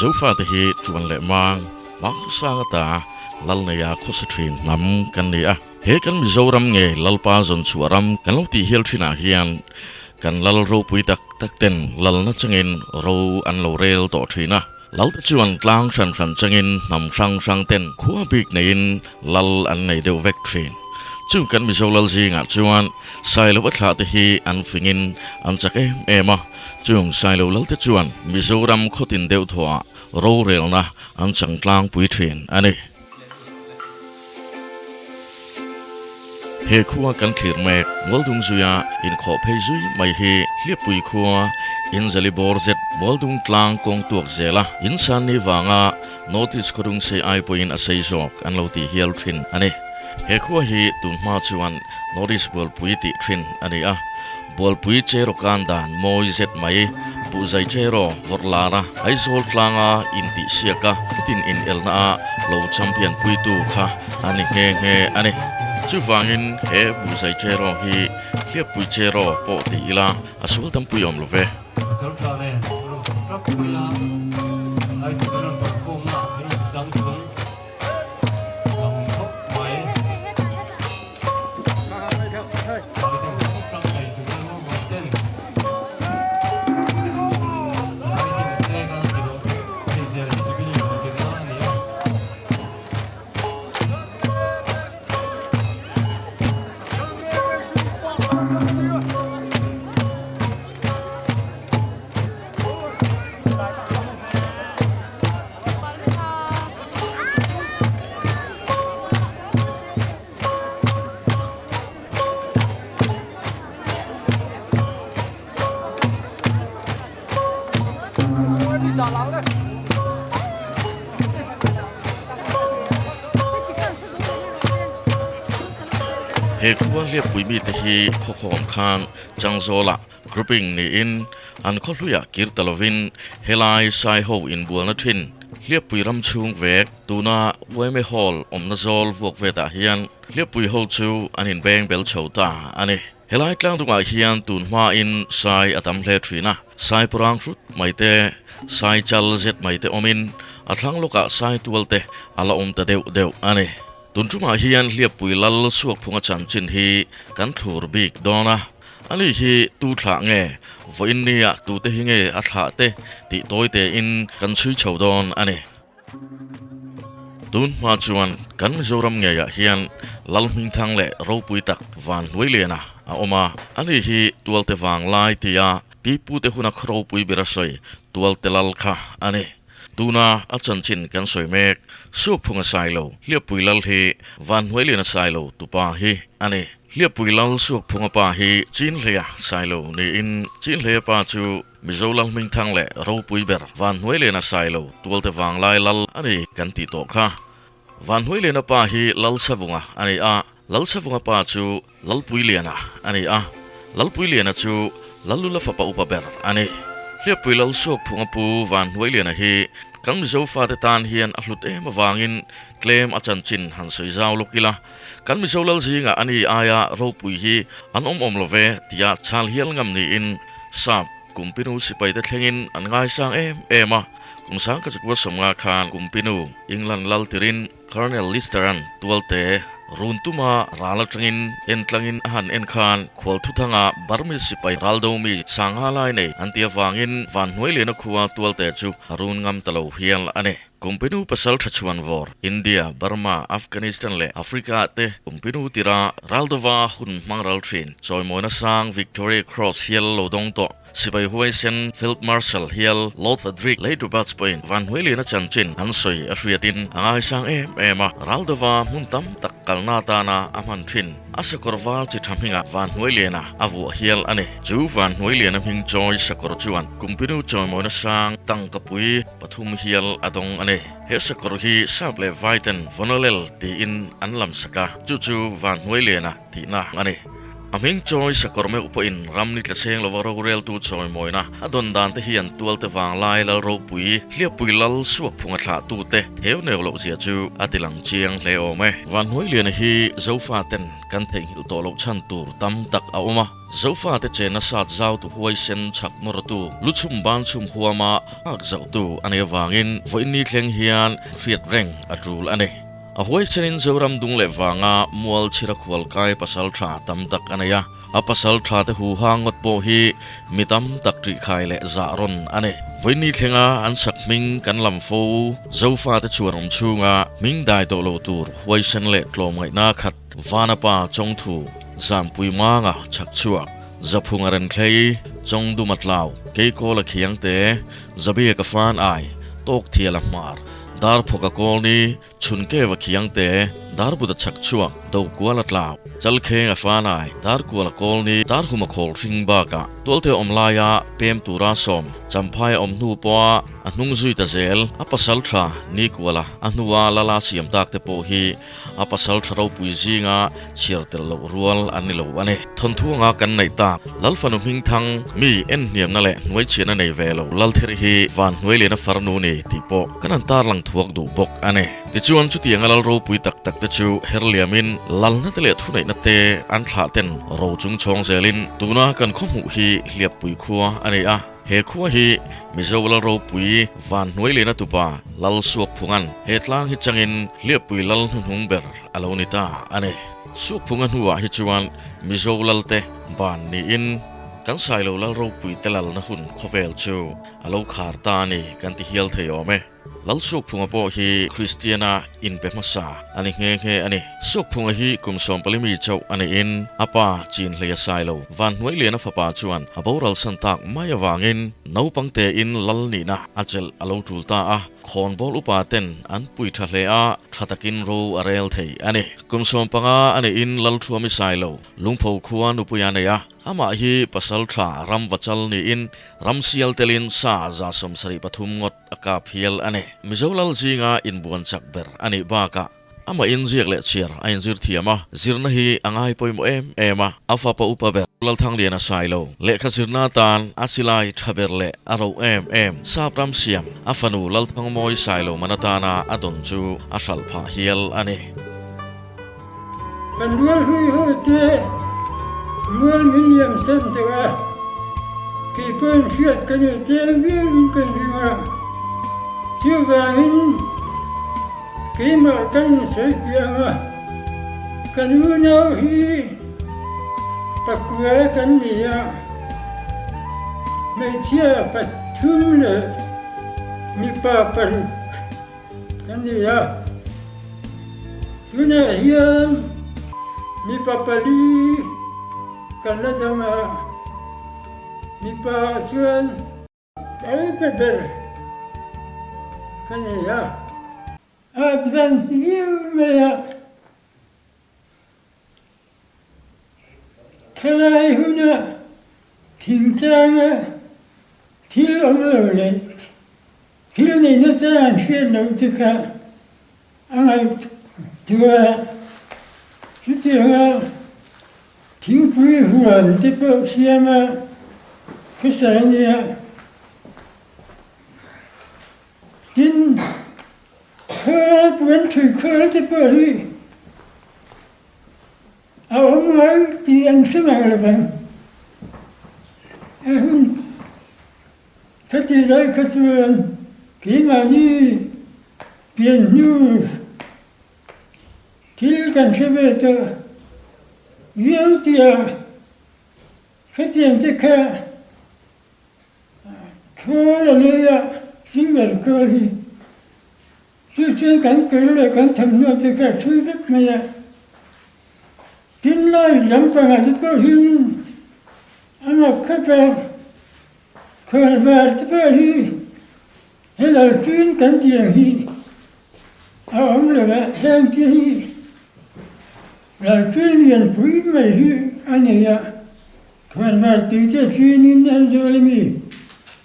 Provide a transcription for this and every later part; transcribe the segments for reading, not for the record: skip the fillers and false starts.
zofa te hi chuan le mang mak sang ta lal ne ya khosathin nam kan ni a he kan mizoram nge lalpa zon chuaram kan lo ti hial thina hian kan lal ro pui tak tak ten lal na changin ro an lo rel to thina lal te chuan tlang than changin nam sang ten khua bik nein lal an nei deu vek thin chu kan mizolal jinga chuan sai lo thla te hi an fingin an chake ema chung sai lo lal te chuan mizoram khotin deu thwa ro rel na an changtlang pui thin ani he khua kan thlir mek moldung zuya in kho phei zui mai hi hliappui khua in zalibor zet moldung tlang kong tuak zela in san ni wanga notice khorung se ai poin a sei jok an lo ti hial thin ani he khua hi tunma chuan notice bol pui ti thin ani a bol pui chero kan dan moi zet mai pu zai chero vorlara ai zol tlanga in ti siaka tin in elna lo champion pui tu kha ani nge ani chu wangin he pu zai chero hi hliappui chero po ti ila asul tam puyom lo ve sol tra le tra puya ai tu ron pa khom na hi jang tung long thok mai he khua hliappui mi te hi khokhom khan changzola grouping ni in an kholuya kirtalovin helai sai ho in bualna thin hliappui ram chung vek tuna weme hall omna zol vok ve ta hian hliappui ho chu anin beng bel chhota ani helai tlang tunga hian tunma in sai atam hle thina sai purang rut maite sai chal zet maite omin athlang loka sai tualte ala ta deu ani tunchuma hian hliappui lal suakphunga chanchin hi kan thur bik dona ani hi thlah nge vawinni Tute hi nge athlah te ti toite in kan chui chhodon ani tun ma chuan kan mizoram nge ya hian lal hming thang le ro pui tak Vanhnuailiana a oma ani hi tualte wang lai tia pi pu te huna khro pui birasoi tualte lal kha ani tuna a chanchin kan soimek Suakphunga sailo hliappui lal hi Vanhnuailiana sailo tupa hi ani hliappui lal Suakphunga pa hi chin hlea sailo ni in chin hle pa chu mizolal ming thang le ro pui ber Vanhnuailiana sailo tualte wang lai lal ani kan ti to kha Vanhnuailiana pa hi lal savunga ani a lal savunga pa chu lal pui liana ani a lal pui liana chu lalula fa pa upa ber ani hliappui lal Suakphunga pu Vanhnuailiana hi kan mizofa te tan hian a hlut em awangin claim a chanchin han soi zau lokila kan mizolal zinga ani aya ro pui hi an om love tia chal hial ngam ni in sap kumpinu sipai te thlengin an ngai sang ema kumsang ka chakwa somnga khan kumpinu England lal tirin Colonel Listeran tualte runtuma rala tangin entlangin ahan en khan khwal thuthanga barmi sipai raldomi sanghalai nei antia wangin Vanhnuailiana khuwa tualte chu harun ngam talo hial ane kumpinu pasal thachuan vor India Burma Afghanistan le Africa te kumpinu tira raldova hun mangral thin choimoina sang Victoria Cross hial lodong to sipai huai sen Field Marshal hial Lord Frederick later bats point Vanhnuailiana chanchin ansoi ashriatin angai sang ema raldova muntam takkalna tana aman thin asakorwal chi thamhinga Vanhnuailiana avu hial ane chu Vanhnuailiana hing joy sakor chuan kumpinu choimoina sang tangkapui pathum hial adong ane he sakor hi sable vaiten vonolel ti in anlam saka chu Vanhnuailiana ti na ane aming choi sakorme upain ramni tlaseng lovaro rel tu choi moina adon dan te hian tualte wang lai lal ro pui hliappui lal Suakphunga thlah Tute heu neu lo zia chu atilang chiang hle ome Vanhnuailiana hi zofa ten kan thei hil to lo chan tur tam tak a oma zofa te chena sat zau tu huai sen chak nor tu luchum ban chum huama ak zau tu ane wangin vawinni thleng hian fiat reng atul ane a huai chenin zoram dung le wanga mual chira khwal kai pasal tha tam tak anaya a pasal tha te hu hangot po hi mitam tak tri khai le za ron ane vawinni thlenga an sak ming kan lam fo zofa te chuanom chunga ming dai to lo tur huai sen le tlom ngai na khat vana pa chong thu zam pui manga chak chuak zaphunga ran khlei chong du matlaw ke ko la khiang te zabi ka fan ai tok thiala mar dar phoka kol ni chunke wa khiang te dar bu da chak chuak do kwala tlaw chal kheng a fan ai dar kwala kol ni dar huma khol ring ba ka tolte omlaya pem tura som champhai om nu po a hnung zui ta zel a pasal tha ni kwala a hnuwa lala siam tak te po hi a pasal tharo pui zinga chirtel lo rual ani lo ane thon thuanga kan nei ta lalfanu hing thang mi en niam na le noi china nei velo lal ther hi Vanhnuailiana farnu ni tipo kan an tar lang thuak du bok ane ti chuan chu tiang lal ro pui tak tak te chu herliamin lal na te le thu nei na te an thla ten ro chung chong zelin tuna kan khomu hi hliappui khuwa ane a he khuwa hi mizola ro pui Vanhnuailiana tupa lal Suakphungan he tlang hi changin hliappui lal hunhung ber alonita ane Suakphunga huwa hi chuan mizolal te ban ni in kan sailo lal ro pui telal na hun khovel chu alo khar ta ni kan ti hial theyome lal Suakphunga po hi Christiana in pe masa ani nge ani Suakphunga hi kumsom palimi chau ani in apa chin hleya sailo Vanhnuailiana fapa chuan aboral santak maya wangin no pangte in lal ni na achel alo tulta a khon bol upa ten an pui tha hle a thatakin ro arel thei ani kumsom panga ani in lal thuami sailo lungpho khuan upuyana ya ama hi pasal tha ram wachal ni in ram sial telin sa za som sari pathum ngot aka phial ane mizolal jinga in buan chak ber ani ba ka ama in ziak le chiar ain zir thiama zirna hi angai poimo ema afa pa upa ber lal thang liana sailo le kha zirna tan asilai thaber le aro em sapram siam afanu lal thang moi sailo manatana adon chu asal pha hial ane Kandual hui hote mual miniam santawa kipon fiat kanyo tengin kanjua Chubangin kima kan sepianga kanuna hi takwa kan dia mecia patumle mi papan kan dia tuna hiam mi papali karena sama mi pacuan ay beber kan ya advance view maya kalai huna tingtanga til omlole til ni nasan fielo tika angai tua Sutia ting pui huan tipo siama kesanya tin khơi buồn thủy khơi tipo đi ông ấy thì anh sẽ mang lại bằng cái gì đấy cái chuyện khi mà đi biển như til kan shebeta yeltia khatian tika khola leya singal koli chuchen kan kele kan thamna tika chuibek maya tinlai lampanga tika hin ama khapa kholbar tika hi helal tin kan tiang hi aom le hang ti hi la trillion pui mai hi ania kan mar ti che chinin anjolimi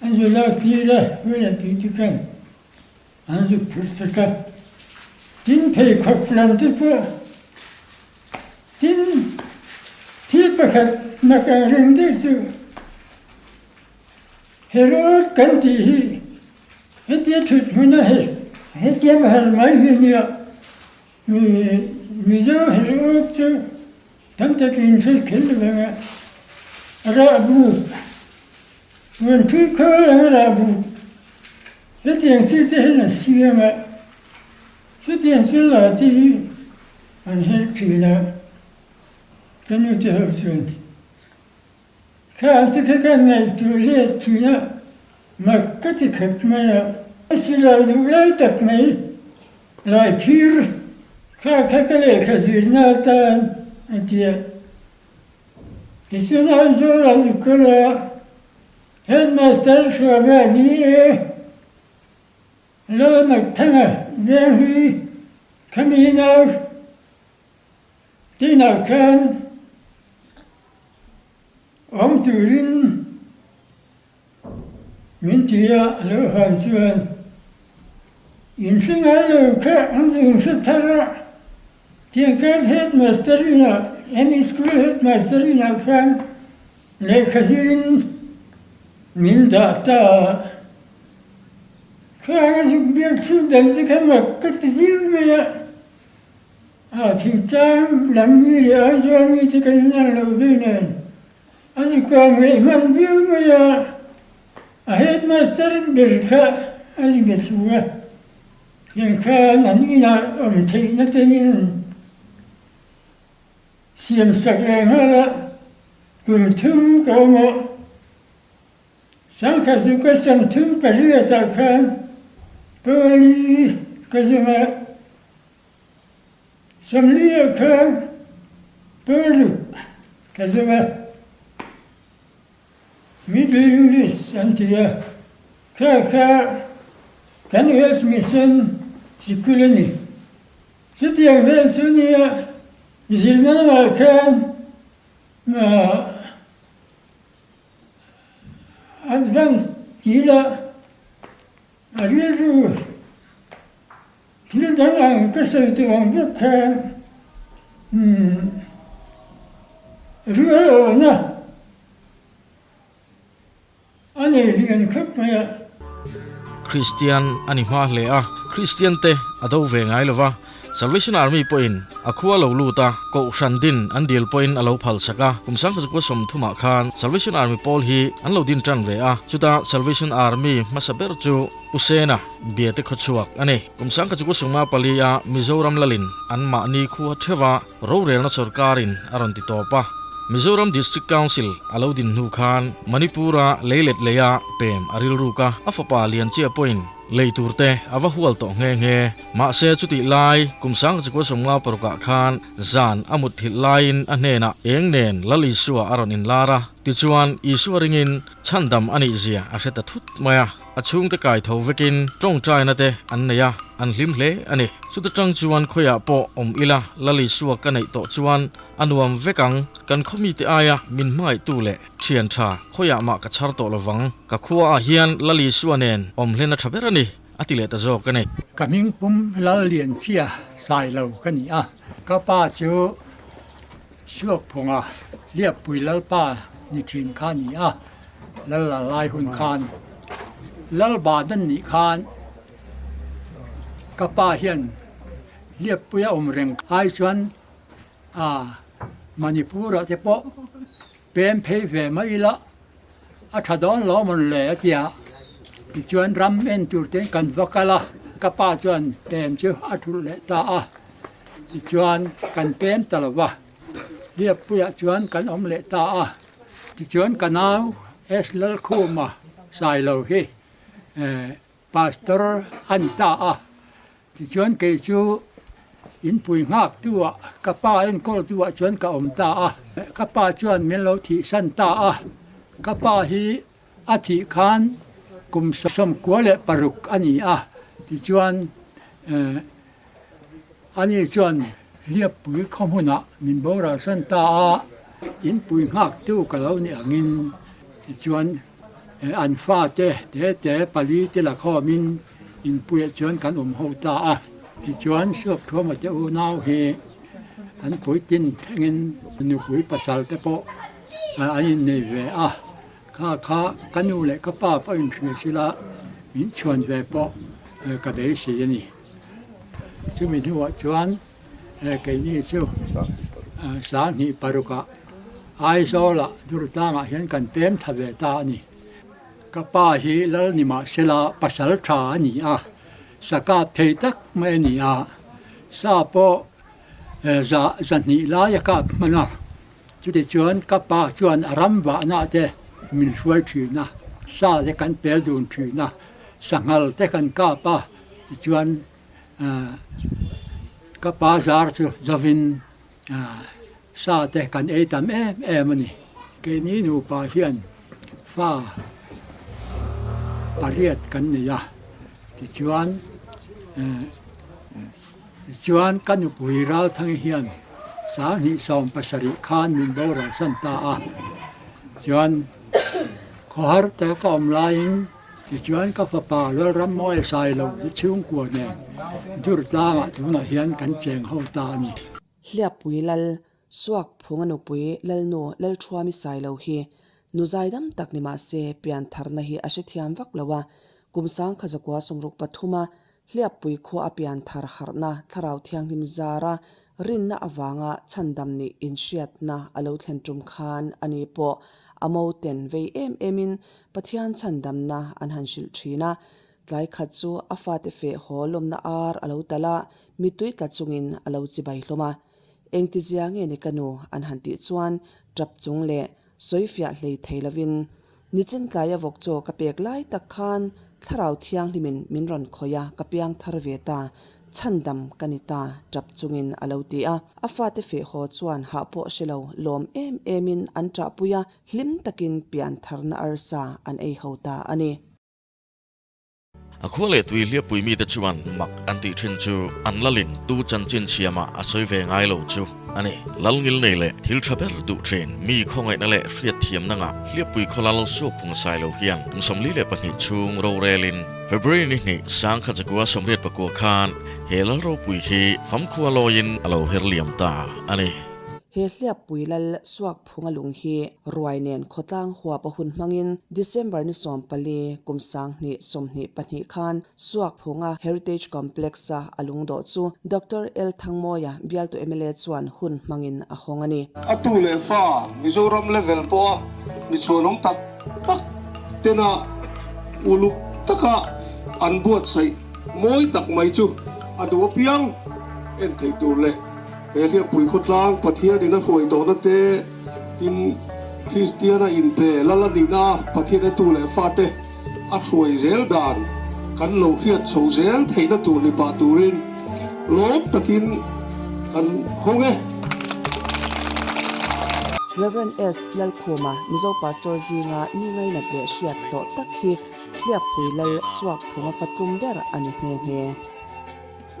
anjola tira wena ti kan anju pustaka tin pei khoplan ti pa tin ti bakat makaring de chu hero kan ti hi hetia thut huna he hetia bahar mai hi nia mi zo hero chu tam ta kin se khel ba ra bu when tu ko ra bu hetia chi te na sia ma hetia chi la ti an he chi na kan yu te ho chuan Kan tika kan ngay tu le tu ya makka tika kmaya sila dulay takmay lai pir ka kakale kazir natan antiya kisuna zora zukula headmaster shuabani la maktanga verhi kaminav dinakan Om turin min tia lo han chuan in singai lo kha an zung sa thara tiang ka headmaster ina any school headmaster ina khan le khazin min da ta kha zung biak chu dan chi kha mak ka ti bil me ya a thing chang lam ni le a zo mi chi ka na lo be ne Azıcık meyman bir mi ya? Headmaster bir ka azıcık besuğa. Yani ka nanina omteyna tenin siyem sakrenhala kumtum kamo sanka zuka santum pariyata kan poli kazuma samliya kan poli kazuma Middle English antiya ka kan health mission sikulani sitiyang health niya izilna ma kan ma advance tila ariru tila dangang kasaytu ang bukan rualo na Christian ani ma hle a Christian te ado ve ngai lova Salvation Army point akhua lo luta ko shandin an dil point alo phal saka kumsang ko som thuma khan Salvation Army pol hi an lo din tran ve a chuta Salvation Army masaber chu usena biate khochuak ane kumsang ko suma palia Mizoram lalin an ma ni khuwa thewa ro rel na sarkarin aron ti topa Mizoram District Council Alaudin Nu Khan Manipura Leilet Leya Pem Aril Ruka Afapa Lian Chia Point Leiturte Avahual To Nge Ma Se Chuti Lai Kumsang Chiko Somnga Paruka Khan Zan Amut Hit Lain Anena Eng Nen Lali Suwa Aron In Lara Tichuan Isua Ringin Chandam Ani Zia Aseta Thut Maya Achung Te Kai Tho Vekin Trong Chai Na Te Annaya An Lim Hle Ani Suta Chang Chuan Khoya Po Ila Lali Suwa Kanai To Chuan Anuam Vekang Kan Khomi Te Aya Min Mai Tu Le Thian Tha Khoya Ma Ka Char To Lawang Ka Khua A Hian Lali Suwa Nen Hlena Thaberani Atile Ta Zo Kanai Kaming Pum Lalian Chia Sai Lo Kani A Ka Pa Chu Suakphunga Hliappui Lalpa Ni Trin Khani A Lala Lai Hun Khan Lal Badan Ni Khan Ka Pa Hian Hliappui Reng Ai Chuan Manipura Te Po Pem Phei Ve Mai La Athadon Lo Mon Le Tia Ti Chuan Ram En Tur Ten Kan Vakala Ka Pa Chuan Tem Chu Athul Le Ta A Ti Chuan Kan Pem Talawa Hliappui Chuan Kan Om Le Ta A Ti Chuan Kanau Es Lal Khuma Sai Lo Hi Pastor An Ta A Ti Chuan Ke Chu in pui ngak tua ka pa in kol tua chuan ka om ta a ka pa chuan min lo thi san ta a ka pa hi a thi khan kum som kwale paruk ani a ti chuan ani chuan Hliappui khomuna min bora san ta a in pui ngak tu ka lo ni angin ti chuan an fa te pali te la kho min in pui chuan kan ho ta a Ti chuan suak thua ma te u nau hi อันปุ๋ยจินแทงนูปุ๋ยประสาทแต่พออันนี้ในเวข้ากันอยู่เลยก็ป้าป้าอินทรีสิละมิชวนเวปอกระเดสีนี่ชื่อมีที่ว่าชวนแกนี่ชื่อสาหิปารุกะไอโซละดูตางเห็นกันเต็มทะเลตานี่ก็ป้าฮีแล้วนี่มาสิละประสาทชานี่สกัดเทตักไม่นี่ซาปจะนี่ลายกับมันจุดชวนกับป้าชวนรำว่าน่าจะมีช่วยถือนะซาจะกันเปลี่ยนดูถือนะสังหารจะกันกับป้าชวนกับป้าจาร์จะวินซาจะกันตามมันนี่แกนี้หนูป้าเฮียนฟ้าปาเรียดกันเนี่ยชวนกันอยู่ปุยเราทั้งเฮียนสาหิสอมปัสริคานมินโบราสันตาชวนขอhartaแต่ก็อมลายชวนก็ฟ้าป่าแล้วรำมอยใส่เราชุ่มกว่าเนี่ยจุดตาทุนเฮียนกันแจงเฮาตานี่เลียปุยลลสวกพุงนุปุยลลโนลลชัวมิใส่เราฮีนุใจดำตักนิมาเสเปียนทาร์นฮีอาชิตยามวักละว่ากุมสังขจักว่าสมรุปปฐุมาเลียปุยโคอเปียนทาร์หารนะทาราวเทียงหิมจาระรินนะอวางะชันดำนี่อินเชียตนะอลาวเทนจุมคานอันนี้ปออมาวเต็นเวมินปะเทียนชันดำนะอันหันชิลชีนะไลขัดจูอาฟาเตเฟฮอลมนะอาร์อลาวตะละมิตุยตัดจุงินอลาวจิบายลมาเองติจยังเงนิกานูอันหันติจวนจับจุงเล่สวยฟิอาเลยเทลวินนิจินกายาวกโจกะเปียกไลตะคานทาราวเทียงลิมินรอนคอยากะเปียงทารเวตาชันดำกันิตาจับจุงินอลาวตีอาฟาเตเฟฮอจวนหาโปเชลาวลมมินอันจับปุยาลิมตะกินเปียนทารนาอาร์ซาอันเอฮาวตาอันนี้ขวาเลตุยเลียปุยมีแต่ชวนมักอันติชินจูอันละลินตูจันจินเชียมาอาศัยเวงไอโลจูอันนี้ลัลงิลเนเล่ทิลชาเบลดูเทรนมีข้องไอนั่นแหละเรียดเทียมนังเลียปุยคนละลสุพุงไซโลเฮียนสมลีเลปนิชุงโรเรลินเฟบรีนี่สังขจักว่าสมเร็จประกวคานเฮลโรปุยฮีฟัมคัวลอยินอโลเฮเลียมตาอันนี้เฮเลียปุยลลสวกพุงลุงฮีรวยเนนขตังหัวปะหุนมังอินเดซDecemberนิสอมปลีกุมสังนิสมนิปนิคานสวกพุงHeritage Complexอลุงโดจูดรเอลทังโมยาเบียลตุเอเมเลจวนหุนมังอินอหงอันนี้อตูเลฟ้ามิโซรัมเลเวลปัวมิโซนงตักเตนะอุลุตะกะอันบวชใส่มวยตักไม่จูอดูเปียงเอ็นไทตูเลเฮียปุยขดล้างปะเทียดินะฝอยโตนั่นเตดินคริสเตียนาอินเตลลาดินาปะเทียได้ตูเลฟาเตอัฝอยเซลดานกันโลเฮียโซเซลเทนตูลิปาตูรินลบตะกินกันคงReverend S. Lalkoma, Mizo Pastor Zinga, Ningay na ple siya tlo takhi, liap pui lal swak punga fatum der ani he.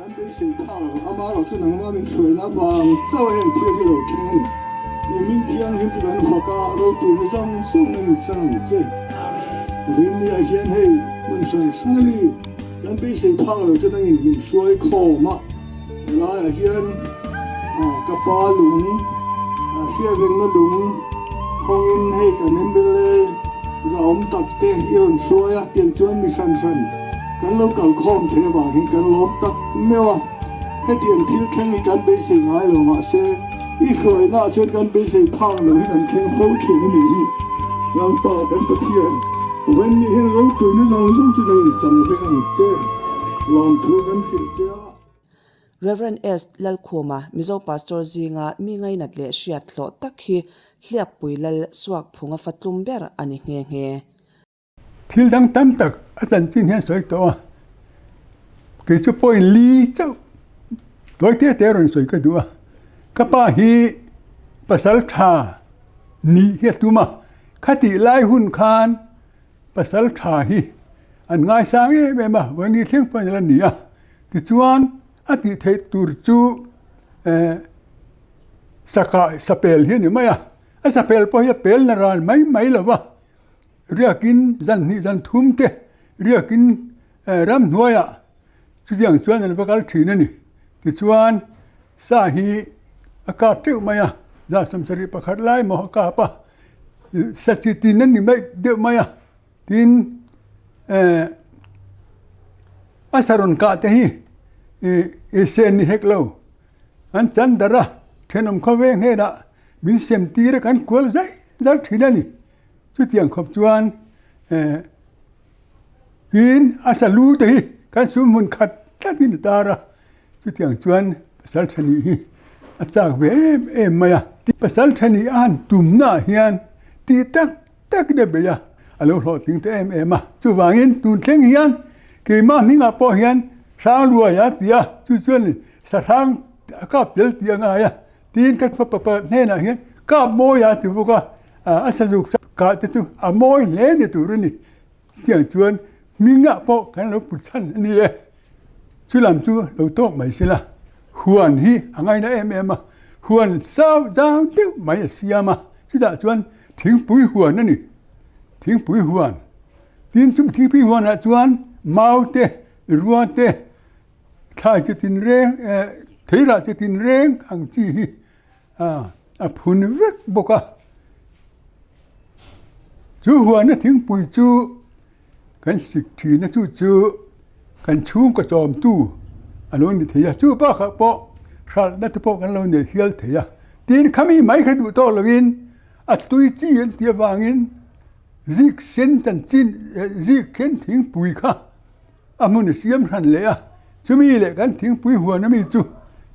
咱对水泡阿妈老是能妈的水那帮照样贴这种天，你明天你不能好噶，老对不上送能上这，人你还嫌嘿，问谁生哩？咱对水泡了就能用水口嘛，那还嫌个巴龙嫌人那龙，红人嘿个恁别嘞，让我们大家一人说呀，点砖咪闪闪。กันลบกันคอมเทบางเห็นกันลบตักไม่ว่าให้เตียนที่แข่งมีการไปเสียงอะไรหรอมาเสียอีเคยน่าเช่นกันไปเสียพังหรือให้กันแข่งโฟเขียนนี่ยังต่อกันสักเทียนวันนี้เห็นเราตัวนี้เราต้องจะได้จำเรื่องเจ้ลองทุกันสิเจ้า Reverend S. Lalkoma, Mizo Pastor Zinga, mi ngay natle siya tlo takhi, liap pui lal swak punga fatum ber ani nge. ที่ดังตั้มตักอาจารย์จีนเห็นสวยตัวคือจะปล่อยลีเจ้าตัวเตี้ยเตี้ยรอนสวยก็ดูก็ป้าฮีภาษาชานี่เฮ็ดดูมาคติไล่หุ่นคานภาษาชาฮีอันง่ายสังเอ๋แบบมาวันนี้เที่ยงปัญญาเนี่ยที่ชวนอธิเทตุรจูสกัดสเปลเห็นไหมสเปลพอจะเปลนรานไม่หรอวะเรียกินจันนี่จันทุ่มเตเรียกินรำหัวยจุดอย่างชวนนั้นพวกเขาถือนั่นนี่ที่ชวนสาฮี akap tiu maya za sam sari pakhat lai mo ka pa sachi tin nan ni mai de maya tin asaron ka te hi e sen ni heklo an chan dara thenom khawe nge da min sem ti ra kan kol zai zar thina ni chu tiang khop chuan tin asalu te hi kan sumun khat ta tin tara chu tiang chuan pasal thani hi achak ve em maya ti pasal thani an tumna hian ti tak de be ya alo ho ting te em ma chu wangin tun thleng hian ke ma ninga po hian sang lua ya tia chu chuan sa thang kap tel tia nga ya tin kat pa ne na hian kap mo ya tu ka asajuk ka te chu a moi le ni tu ru ni tiang chuan minga po kan lo pu chan ni e chu lam chu lo to mai sila huan hi angai na em ma huan sao dang tiu mai siama chu da chuan thing pui huan na ni thing pui huan tin chum thing pui huan a chuan mau te ruwa te khai chu tin reng thei ra chu tin reng ang chi hi a phun vek boka chu huan na thing pui chu kan sik thi na chu kan chung ka chom tu anon ni theya chu ba kha po khal na te po kan lo ne hial theya tin khami mai kha du to lovin a tui chi en tia wangin zik sen chanchin zik ken thing pui kha amun siam ran le a chumi le kan thing pui huan na mi chu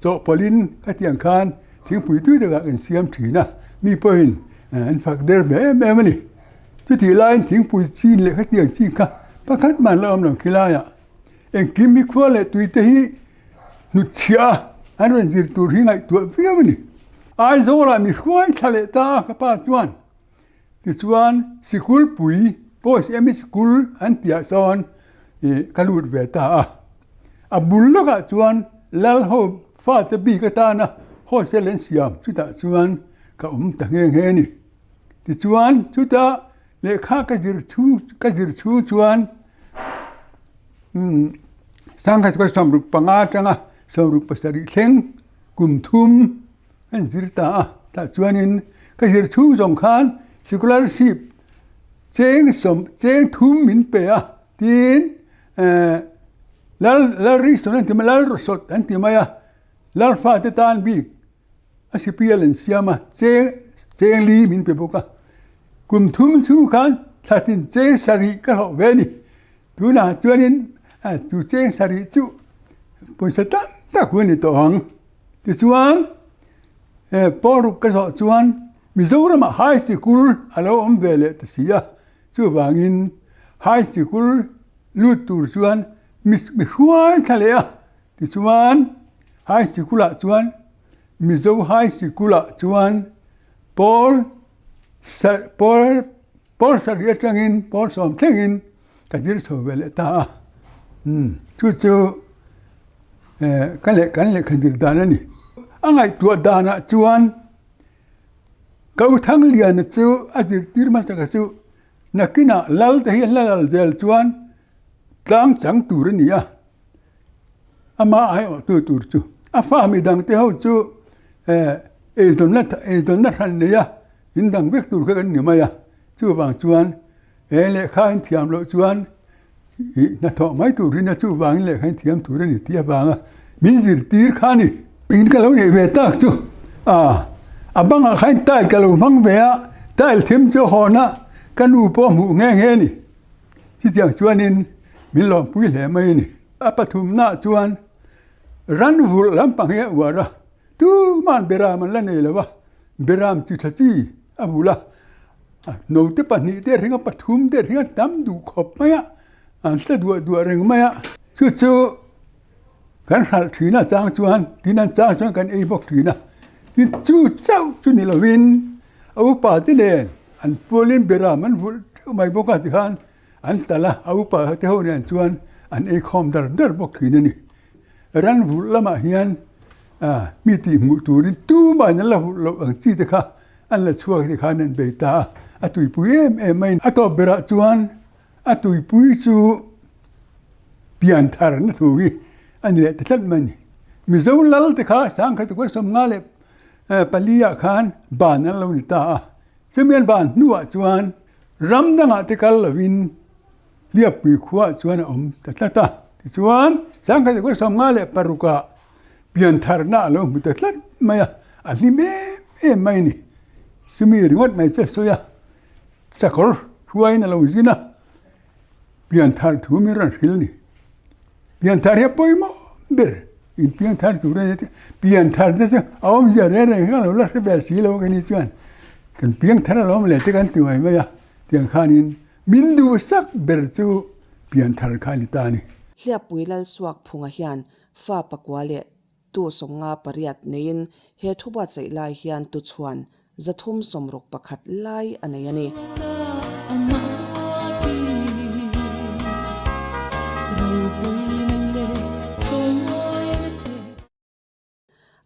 cho polin ka tiang khan thing pui tu de ga kan siam thina mi poin an phak der me mani chu ti lain thing pui chi le ka tiang chi kha pakhat man lo am lo khila ya en kim mi khole tui te hi nu chia an ren zir tur hi ngai tu fiamani ai zo la mi khwai thale ta ka pa chuan ti chuan sikul pui pos em sikul an tia son kalut ve ta a bul lo ka chuan lal ho fa te bi ka ta na ho selen siam chu ta chuan ka ta nge ni ti chuan chu ta le kha ka jir chu chuan sang ka samruk panga tanga samruk pasari thleng kum thum an zirta ta chuanin ka hir thu zong khan scholarship cheng thum min pe a tin lal restaurant ti malal resort an ti maya lal fa te tan bi asipial en siama cheng li min pe boka kum thum chu khan thatin cheng sari ka ho veni tu na chuanin chu cheng sari chu poisa ta kwani to hang ti chuan poru ka so chuan Mizoram high school alo vele ta sia chu wangin high school lutur chuan mi huai thalea ti chuan high school a chuan Mizo high school a chuan Paul sariatangin Paul som thengin ka jir so vele ta chu kan le khandir dana ni angai tu dana chuan kau thang lian chu ajir tir ma sa ka chu nakina lal te hi lal zel chuan tlang chang tur ni a ama ai o tur chu a fa mi dang te ho chu e don na han ne ya in dang bek tur ka ni ma ya chu wang chuan le khain thiam lo chuan na tho mai tur ri na chu wang le khain thiam tur ni tia wanga min zir tir khani in ka lo ne ve tak chu abang khain tai ka lo mang ve a tai thim chu hona kanu po mu nge ni chi tiang chuanin min lo pui le mai ni a pathum na chuan ran vul lam pang he wara tu man beram la nei lawa beram chi thachi abula no te pa ni te ringa pathum te ringa tam du khop maya an se du reng maya chu kan hal thina chang chuan tinan chang chuan kan ei bok thina tin chu chau chu ni lovin au pa te le an polin beram an vul mai boka ti han an tala au pa te ho ran chuan an ei khom dar bok thina ni ran vul lama hian mi ti mu turin tu ma na la lo ang chi te kha an la chuak ti khan an be ta atui pui em mai ato bera chuan atui pui chu pian thar na thuwi an le te tlat mani mi zo lal te kha sang kha te ko som nga le palia khan ban an lo ni ta chemian ban nuwa chuan ram danga te kal lovin Hliappui khuwa chuan om thlah chuan sang khai ko som nga le paruka pian thar na lo mu thlat maya a hli me mai ni sumi ringot mai che soya sakor huai na lo zina pian thar thu mi ran khil ni pian thar ya poimo ber in pian thar tu re pian thar de se awam ja re ga lo la be si lo ga ni chuan kan pian thar lo le te kan tu ai maya tiang khanin min du sak ber chu pian thar khani ta ni Hliappui lal Suakphunga hian fa pakwa le tu songa pariat nein he thuba chei lai hian tu chuan zathum somrok pakhat lai anei ani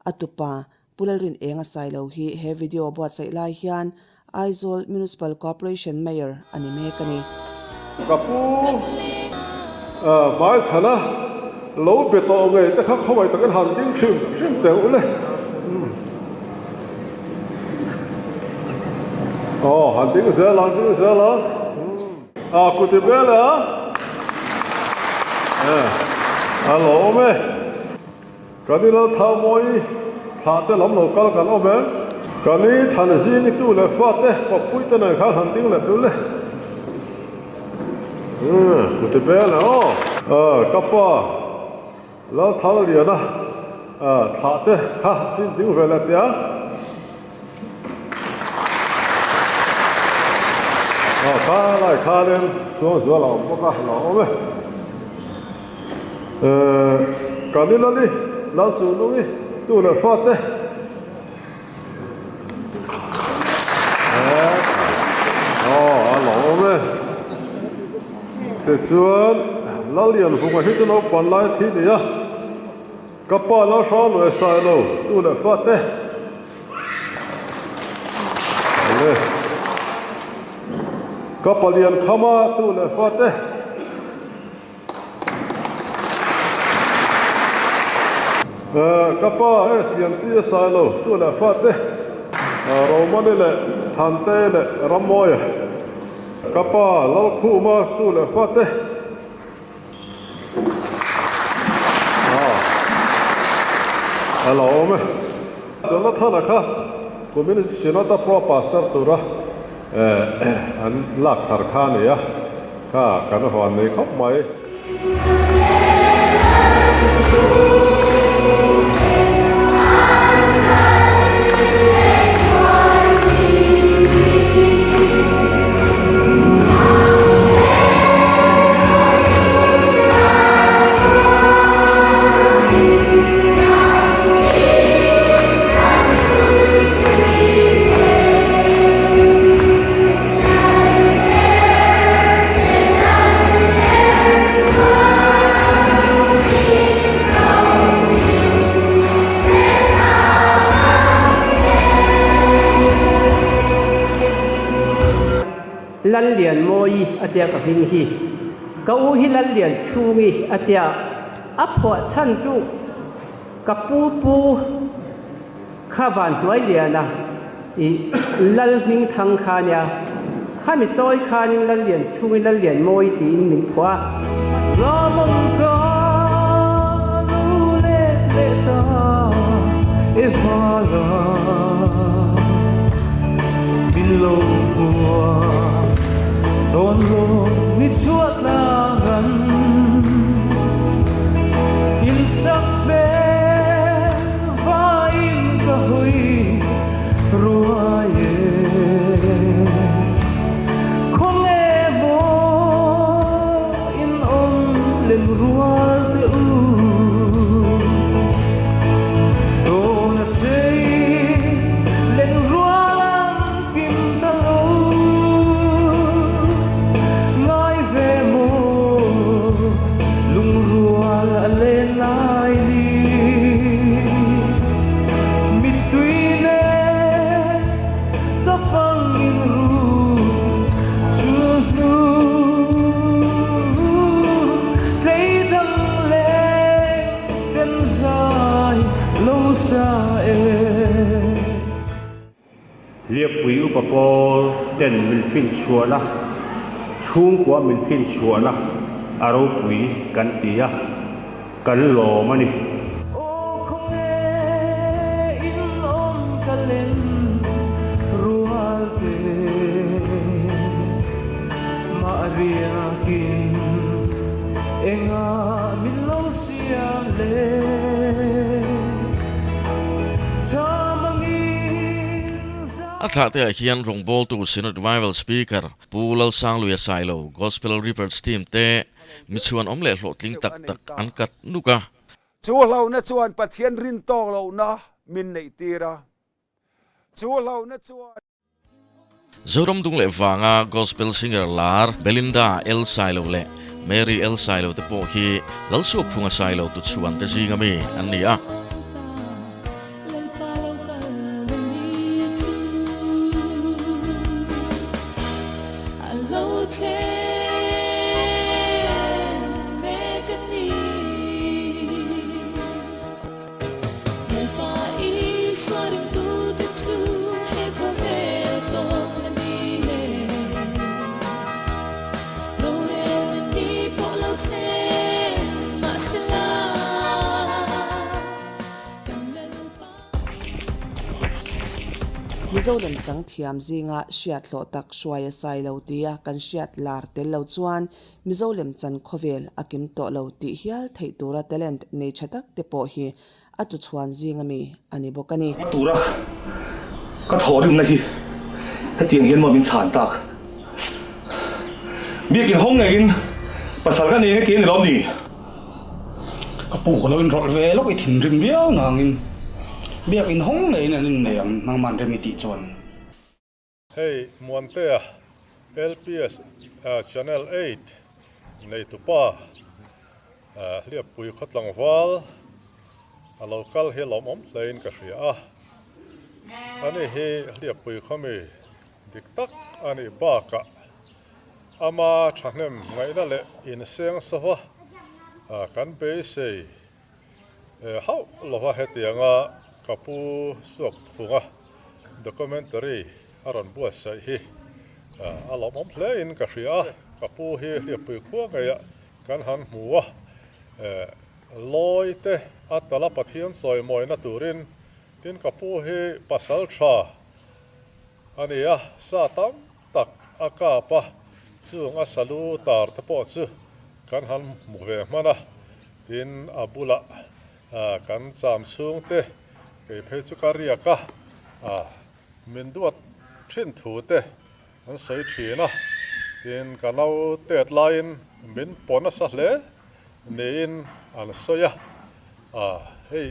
atupa pulalrin enga sailo hi he video bo chei lai hian Aizawl Municipal Corporation Mayor ani me kani kapu mai sana lo beto ngai ta kha khawai ta kan han ding shim te ule han ding za la ku te bela alo me kani lo tha moi tha te lam lo kal kan o me kani than ji ni tu le fa te ko pui ta na kha han ding le tu le Tute bela kapa la thaliana thate kha tin ding vela tia kha lai kha len so la mo ka la o me kanila li la su no ni tu le fate alo o me te chuan la lian phunga hi chuan pan lai thi ni a kapa la sha lo sai lo tu le fa te le kapa lian khama tu le fa te kapa es lian si sai lo tu le fa te ro mane le than te le ramoya kapa lal khu ma tu le fa te alo me chana thana kha kumin sinata pro pastor tura an lak thar kha ne ya kha kan hon nei khop mai lal lian moi atia ka hin hi ka u hi lal lian chungi atia a phwa chan chu ka pu kha Vanhnuailiana I lal ming thang khania khami choi khanin lal lian chungi lal lian moi ti min phwa la mong ka lu le le ta e fala bin lo bua Don lo ni chuat la gan in sak be va in ka hui ruaye khong e bo in len rual te do na sei len rual kim ta lo Mai ve mo Hliappui upapol ten min fin suala chung kwa min fin suala rawpui kan tia kan lo mani athlah te hian rongbol tu sin revival speaker pulal sang luya sailo gospel rivers team te michuan omle hlo tling tak tak ankat nuka chu hlo na chuan pathian rin tong lo na min nei tira chu hlo na chuan zoram dung le wanga gospel singer lar Belinda El Sailo le Mary El Sailo te po hi lal Suakphunga Sailo tu chuan te jingami ania Mizolam chang thiam zinga hriat hlo tak hruaia sai lo tia kan hriat lar tel lo chuan Mizolam chan khovel akim to lo ti hial thei tura talent nei thatak te po hi atu chuan zingami ani bokani tura ka thorim na hi hetiang hian mo min chan tak mi kin hong ngin pasal ka ni ke ni lo ni ka pu ko lo in rol ve lo i thin rim biao nangin biak in hong nei na nin nei nang man remiti chon hey muante LPS channel 8 nei Tupa Hliappui khatlang wal a local he lom om plain ka hria ani he Hliappui khami diktak ani baka ama thahnem ngai na le in seng sawa kan be sei how lova hetianga Tupa Suakphunga documentary aron buat sai hi alom om plain ka hria kapu hi Hliappui khuwa ngaya kan han muwa loite athlah pathian soi moina turin tin kapu hi pasal tha ania sa tam tak akapa chung asalu tar te po chu kan han mu ve mana tin abula kan cham chung te ke phei chu karia ka min duat thin thu te an sei thina tin kanau deadline min pona sa hle nein an soya hei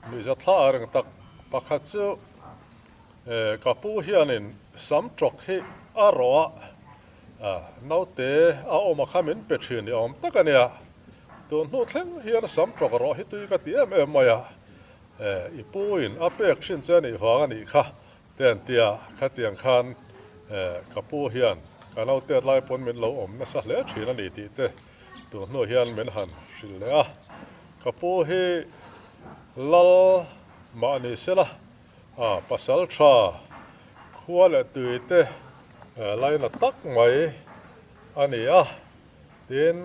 mi za thlah reng tak pakhat chu kapu hianin sam trok hi a rawh naute a oma khamin pe thin ni om takania tu nu thleng hian sam trok rawh hi tui ka ti em maya ipuin a pek thin chani wang ani kha ten tia khatiang khan kapu hian kanau te lai pon min lo om na sa hle thina ni ti te tu nu hian men han sil le a kapu hi lal ma ni sela pasal tha khuwa le tuite lai na tak mai ani a tin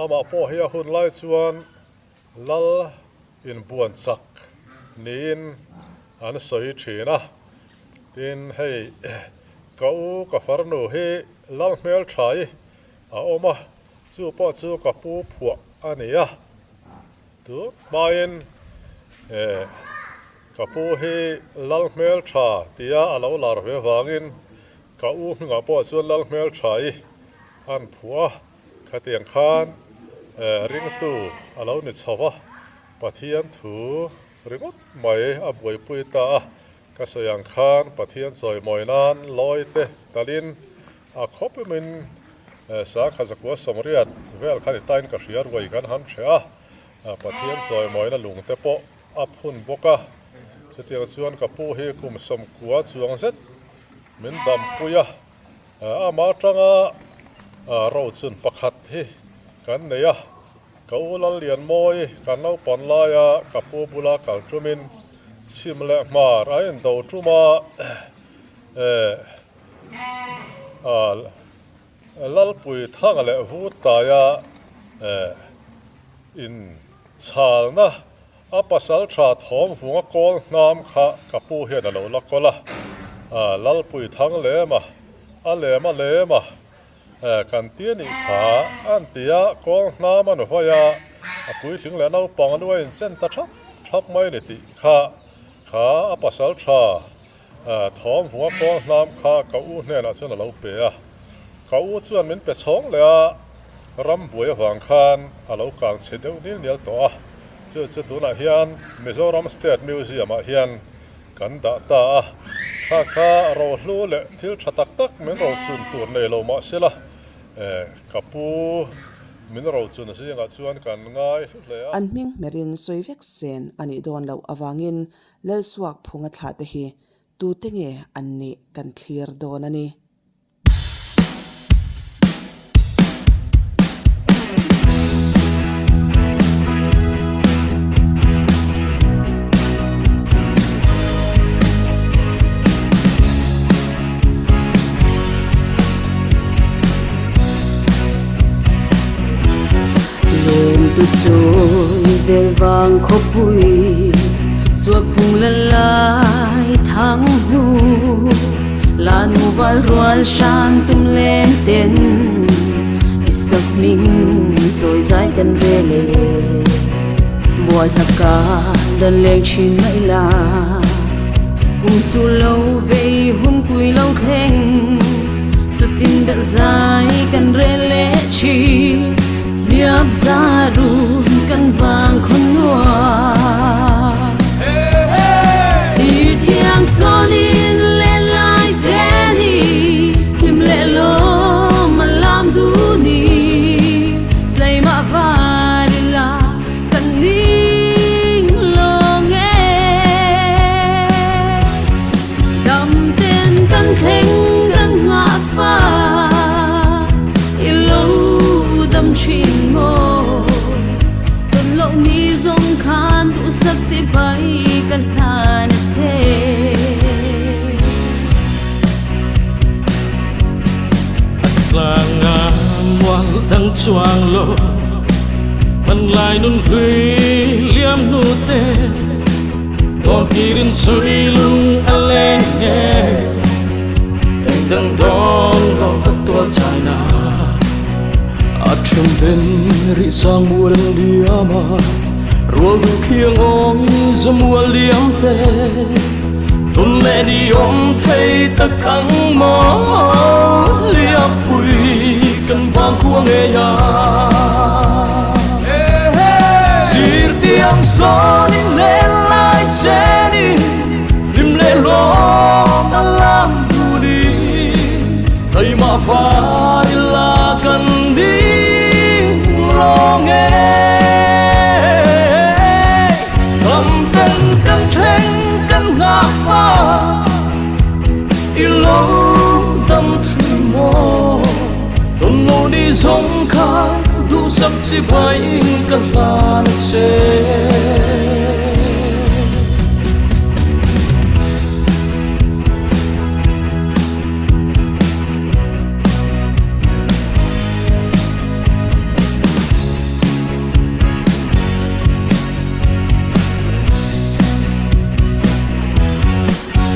ama po hi a hun lai chuan lal in buan sak nin an soi thina tin hei kau ka farnu hi lal mel thai a oma chu po chu kapu phua ani a tu main kapu hi lal mel tha tia alo lar ve wangin ka u nga po chu lal mel thai an phua khatiang khan ring tu alo ni chawa pathian thu ringot mai a boi pui ta ka sayang khan pathian soi moinan loite talin a khopimin sa khazakwa samriat vel khani tain ka hriar wai kan han thea pathian soi moina lungte po aphun boka chetiang chuan kapu hi kum som kuwa chuang zet min dam puya ama tanga ro chun pakhat hi kan neya kaulal lian moi kan lo pon laya kapu bula kal tumin chimle mar ain do tuma lalpui thang le vu taya in chal na a pasal tha thom funga kol nam kha kapu hian alo lakola lalpui thang le ma le ma kan tia ni kha an tia kol nam an hoya apui thing le nau pang anwa in sen ta thap mai ni ti kha a pasal tha thom funga kol nam kha ka u hne na chen alo pe a ka u chuan min pe chong le a ram buai wang khan alo kang che deuh nil to a chu tu na hian Mizoram State Museum a hian kan da ta a kha ro hlu le thil thatak tak min ro chun tur nei lo ma sela kapu min ro chun singa chuan kan ngai le a an ming merin soivek sen ani don lo awangin lel Suakphunga thlah te hi tu tenge anni kan thlir don ani tu trôi về vàng khóc bụi Suakphunga lalai thang nu lan mu val rual sang tum lên tên isak mình rồi dài gần về lệ buổi hạt ca đàn lên chim mây la cùng su lâu về hôm cuối lâu khen cho tin đã dài gần về lệ chi liệp ra run căn vàng khôn noa xì tiếng gió in lên lại Jenny im lệ lo mà làm đủ ni lấy mà va đi là cần nín lo nghe đầm tên căn thênh căn ngã pha tâm chuyện mô tuần lộ ni dòng khan tu sắc chỉ bay căn hà nè chê athlah nga mual dang chuang lo man lai nun hlui liam nu te don kirin sui lung ale dang don lo fatwal china Atrium ben ri sang mual liama rual du khiang ong zamual liam te tun le di om thei ta kang mo Hliappui kan Vanhnuailiana e ya sir tiang son in le lai cheni lim le lo ta lam du di thai ma fa la kan di nghe cầm tên căn thênh căn ngã pha ilo tâm thủy mô tôn nô đi giống khá đủ sắc chỉ bay căn là chê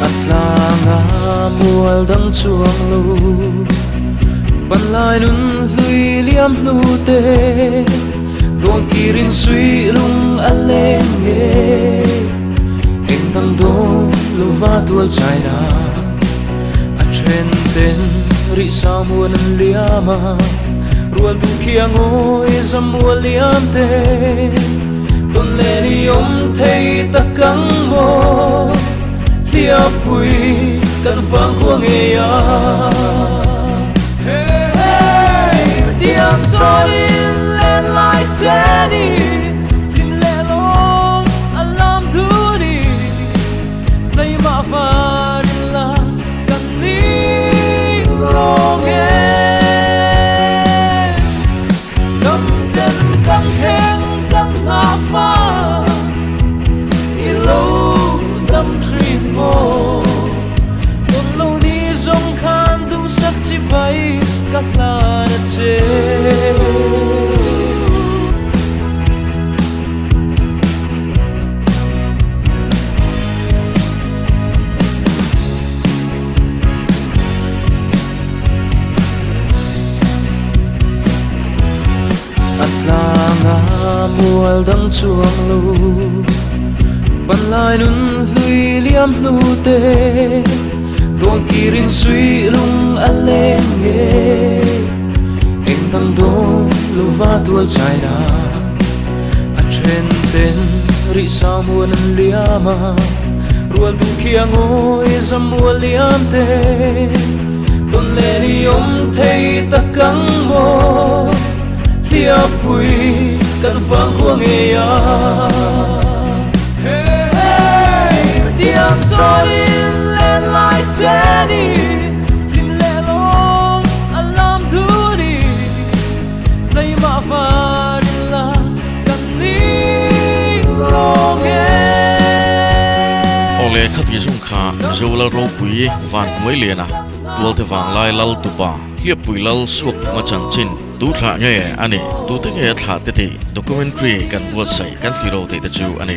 athlah nga mual dang chuang lo pan lai nun hlui liam nu te don kirin sui lung ale nge eng tam do lo va tual china a then ten ri sa mual liama rual du khiang oi zamual liam te ton le ni om thei ta kang mo Hliappui kan Vanhnuailiana tiếng gió in lên lại Jenny tim lệ lo anh làm thứ đi đây mà và đi là cần đi lo nghe cầm tên căng khen căng ngã pha lâu tâm thủy mô một lâu đi mual dang chuang lo pan lai nun hlui liam nu te tuang kirin sui lung aleng nge eng tam dong lu va tual chai na a then ten ri sa muan liama rual tu khiang oi zamual liam te ton le ni om thei ta kang mo Hliappui kan Vanhnuailiana ya tiếng soi lên lại Jenny tìm lệ long anh làm thứ đi đây mà phải là cần đi long ole khắp yisung kha zola rawh Vanhnuailiana Tualte vang lai lal Tupa Hliappui lal Suakphunga chanchin thlah nge ani Tute nge thlah te ti documentary kan buat sai kan hiro te chu ani